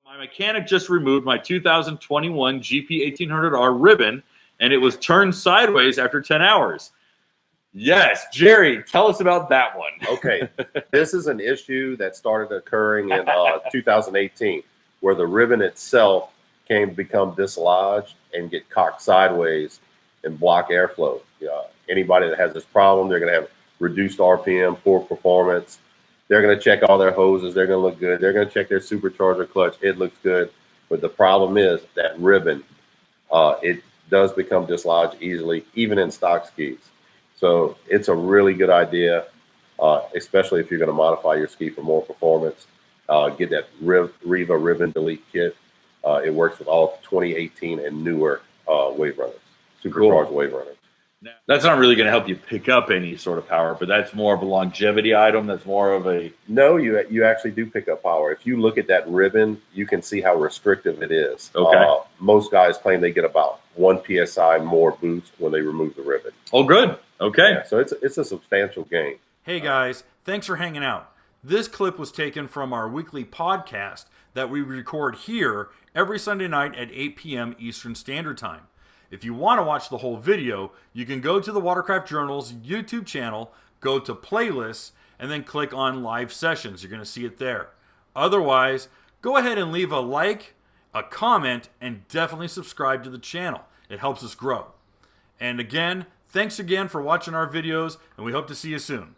My mechanic just removed my 2021 GP 1800R ribbon, and it was turned sideways after 10 hours. Yes, Jerry, tell us about that one. Okay, this is an issue that started occurring in 2018, where the ribbon itself can become dislodged and get cocked sideways and block airflow. Anybody that has this problem, they're going to have reduced RPM, poor performance. They're going to check all their hoses. They're going to look good. They're going to check their supercharger clutch. It looks good. But the problem is that ribbon, it does become dislodged easily, even in stock skis. So it's a really good idea, especially if you're going to modify your ski for more performance. Get that Riva Ribbon Delete Kit. It works with all 2018 and newer wave runners, supercharged wave runners. Now, that's not really going to help you pick up any sort of power, but that's more of a longevity item. That's more of a... No, you actually do pick up power. If you look at that ribbon, you can see how restrictive it is. Okay. Most guys claim they get about 1 PSI more boost when they remove the ribbon. Oh, good. Okay. Yeah, so it's a substantial gain. Hey guys, thanks for hanging out. This clip was taken from our weekly podcast that we record here every Sunday night at 8 p.m. Eastern Standard Time. If you want to watch the whole video, you can go to the Watercraft Journal's YouTube channel, go to playlists, and then click on live sessions. You're going to see it there. Otherwise, go ahead and leave a like, a comment, and definitely subscribe to the channel. It helps us grow. And again, thanks again for watching our videos, and we hope to see you soon.